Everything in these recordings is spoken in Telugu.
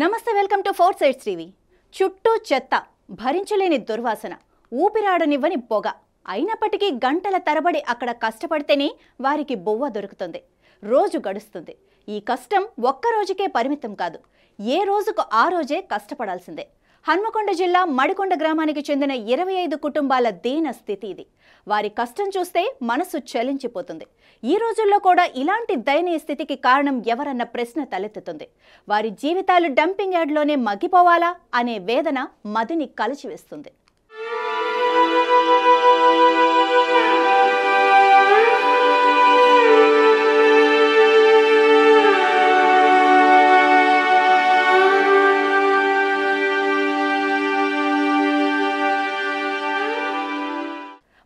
నమస్తే, welcome to four sides TV. చుట్టూ చెత్త, భరించలేని దుర్వాసన, ఊపిరాడనివ్వని పొగ. అయినప్పటికీ గంటల తరబడి అక్కడ కష్టపడితేనే వారికి బొవ్వ దొరుకుతుంది. రోజు గడుస్తుంది. ఈ కష్టం ఒక్క రోజుకే పరిమితం కాదు, ఏ రోజుకు ఆ రోజే కష్టపడాల్సిందే. హన్మకొండ జిల్లా మడికొండ గ్రామానికి చెందిన 25 కుటుంబాల దీన స్థితి ఇది. వారి కష్టం చూస్తే మనసు చలించిపోతుంది. ఈ రోజుల్లో కూడా ఇలాంటి దయనీయ స్థితికి కారణం ఎవరన్న ప్రశ్న తలెత్తుతుంది. వారి జీవితాలు డంపింగ్ యార్డ్లోనే మగ్గిపోవాలా అనే వేదన మదిని కలిచివేస్తుంది.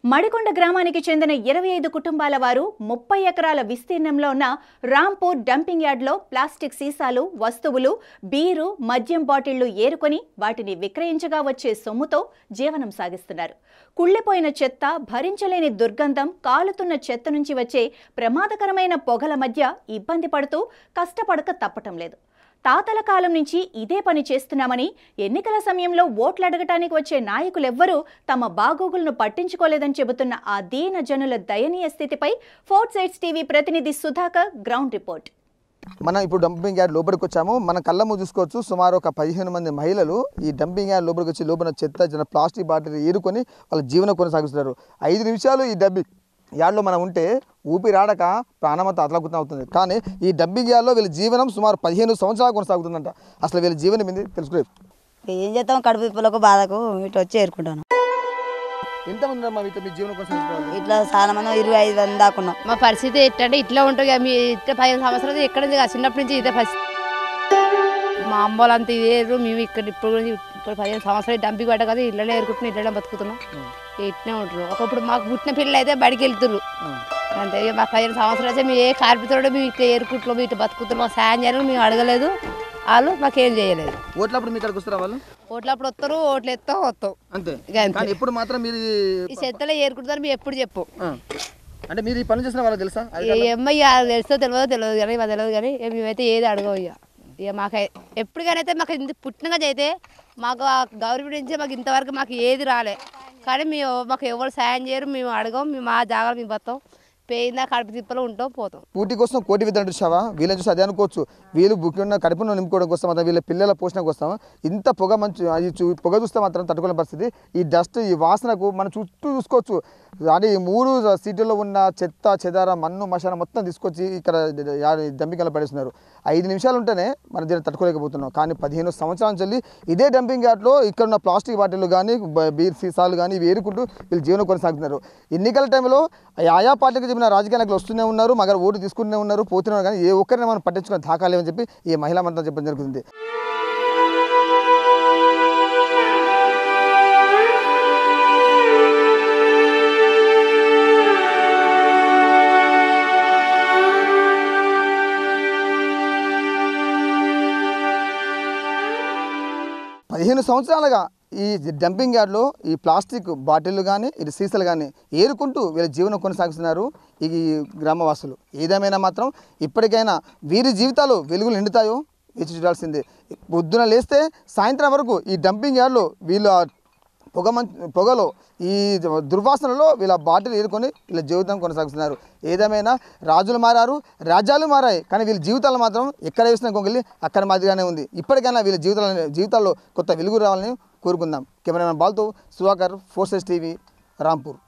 మడికొండ గ్రామానికి చెందిన 25 కుటుంబాల వారు 30 ఎకరాల విస్తీర్ణంలో ఉన్న రాంపూర్ డంపింగ్ యార్డ్లో ప్లాస్టిక్ సీసాలు, వస్తువులు, బీరు, మద్యం బాటిళ్లు ఏరుకొని వాటిని విక్రయించగా వచ్చే సొమ్ముతో జీవనం సాగిస్తున్నారు. కుళ్ళిపోయిన చెత్త, భరించలేని దుర్గంధం, కాలుతున్న చెత్త నుంచి వచ్చే ప్రమాదకరమైన పొగల మధ్య ఇబ్బంది పడుతూ కష్టపడక తప్పటం లేదు. తాతల కాలం నుంచి ఇదే పని చేస్తున్నామని, ఎన్నికల సమయంలో ఓట్లు అడగటానికి వచ్చే నాయకులెవ్వరూ తమ బాగోగులను పట్టించుకోలేదని చెబుతున్న ఆ దీన జనుల దయనీయ స్థితిపై ఫోర్ సైడ్స్ టీవీ ప్రతినిధి సుధాకర్ గ్రౌండ్ రిపోర్ట్. మనం ఇప్పుడు డంపింగ్ యార్డ్ లోపలికి వచ్చాము. మన కళ్ళము చూసుకోవచ్చు, సుమారు ఒక 15 మంది మహిళలు ఈ డంపింగ్ యార్డ్ లోపలికి వచ్చి లోపల చెత్త, ప్లాస్టిక్ బాటిల్ ఏరుకొని వాళ్ళ జీవనం కొనసాగిస్తున్నారు. 5 నిమిషాలు ఈ డంపింగ్ యార్డ్లో మనం ఉంటే ఊపిరాడక ప్రాణమంతా అతలాకుతం అవుతుంది. కానీ ఈ డంపింగ్ యార్డ్లో వీళ్ళ జీవనం సుమారు 15 సంవత్సరాలు కొనసాగుతుందంట. అసలు వీళ్ళ జీవనం ఏంది తెలుసుకునే ఏం చేస్తాం, కడుపు తిప్పులకు బాధకు ఇటు వచ్చి ఏరుకుంటాను. ఎంతమంది మీ జీవనం కొనసాగుతున్నారు? ఇట్లా చాలా మంది 25 మంది దాకున్నాం. మా పరిస్థితి ఎట్టంటే ఇట్లా ఉంటుంది. మీ ఇట్లా 15 సంవత్సరాలు ఎక్కడ చిన్నప్పటి నుంచి ఇదే పరిస్థితి. మా అమ్మ వాళ్ళంతా ఇదేరు, మేము ఇక్కడ ఇప్పుడు 15 సంవత్సరాలు డంపింగ్ పడ్డా కదా, ఇళ్ళనే ఏరుకుంటున్నాం, ఇళ్ళనే బతుకుతున్నాం, ఇట్నే ఉంటున్నాం. ఒకప్పుడు మాకు పుట్టిన పిల్లలు అయితే బడికి వెళ్తున్నారు అంతే. మా 15 సంవత్సరాలు అయితే మేము ఏ కార్పితుడో మేము ఇట్లా ఏరుకుంటున్నాం, మేము ఇట్లా బతుకుతున్నాం. మాకు సాయం చేయాలని మేము అడగలేదు, వాళ్ళు మాకేం చేయలేదు. ఓట్లప్పుడు మీ ఇక్కడికి వస్తారా? వాళ్ళు ఓట్లప్పుడు వస్తారు, ఓట్లు ఎత్తాం వస్తాం అంతే. ఇప్పుడు మాత్రం మీరు ఈ చెత్తలో ఏరుకుంటారు మేము ఎప్పుడు చెప్పు. అంటే మీరు ఈ పని చేసిన వాళ్ళకి తెలుసా? ఏమయ్య తెలుసో తెలియదు కానీ మాకు తెలియదు కానీ మేమైతే ఏది అడగవు. ఇక మాకు ఎప్పటికైనా మాకు ఇంత పుట్టినగా అయితే మాకు గవర్నమెంట్ నుంచి మాకు ఇంతవరకు మాకు ఏది రాలే. కానీ మాకు ఎవరు సాయం చేయరు, మేము అడగం, మేము మా జాగ్రత్త మేము బతాం, పేయిందా కడుపు తిప్పలో ఉంటాం పోతాం. పూటి కోసం కోటి విద్యార్థి చూసావా? వీళ్ళని చూసి అదే అనుకోవచ్చు, వీళ్ళు బుక్కిన్న కడుపును నింపుకోవడం కోసం మాత్రం, వీళ్ళ పిల్లల పోషణ కోసం ఇంత పొగ మంచి పొగ చూస్తే మాత్రం తట్టుకోలేని పరిస్థితి. ఈ డస్ట్, ఈ వాసనకు మనం చుట్టూ చూసుకోవచ్చు. అంటే ఈ 3 సిటీల్లో ఉన్న చెత్త, చెదార, మన్ను, మశాన మొత్తం తీసుకొచ్చి ఇక్కడ డంపింగ్ యార్డ్లో పడేస్తున్నారు. 5 నిమిషాలు ఉంటేనే మనం దీన్ని తట్టుకోలేకపోతున్నాం. కానీ 15 సంవత్సరాల నుంచి ఇదే డంపింగ్ యార్డ్లో ఇక్కడ ఉన్న ప్లాస్టిక్ బాటిల్ కానీ, బీర్ సీసాలు కానీ ఇవి ఏరుకుంటూ వీళ్ళు జీవనం కొనసాగుతున్నారు. ఎన్నికల టైంలో ఆయా పార్టీకి చెప్పిన రాజకీయ నాయకులు వస్తూనే ఉన్నారు, మగ ఓటు తీసుకుంటూనే ఉన్నారు, పోతున్నారు. కానీ ఏ ఒక్కరిని మనం పట్టించుకునే దాఖలేమని చెప్పి ఈ మహిళా మంత్రం చెప్పడం జరుగుతుంది. సంవత్సరాలుగా ఈ డంపింగ్ యార్డ్లో ఈ ప్లాస్టిక్ బాటిళ్ళు కానీ, ఇది సీసాలు కానీ ఏరుకుంటూ వీళ్ళ జీవనం కొనసాగిస్తున్నారు ఈ గ్రామవాసులు. ఏదేమైనా మాత్రం ఇప్పటికైనా వీరి జీవితాలు వెలుగులు నిండుతాయో వేచి చూడాల్సిందే. పొద్దున లేస్తే సాయంత్రం వరకు ఈ డంపింగ్ యార్డ్లో వీళ్ళు పొగలో, ఈ దుర్వాసనలో వీళ్ళ బాటిల్ ఏరుకొని వీళ్ళ జీవితం కొనసాగిస్తున్నారు. ఏదేమైనా రాజులు మారారు, రాజ్యాలు మారాయి, కానీ వీళ్ళ జీవితాలు మాత్రం ఎక్కడ వేసిన కొంగలి అక్కడ మాదిరిగానే ఉంది. ఇప్పటికైనా వీళ్ళ జీవితాల్లో కొత్త వెలుగు రావాలని కోరుకుందాం. కెమెరామెన్ బాల్తో Sudhakar, four sides TV, Rampur.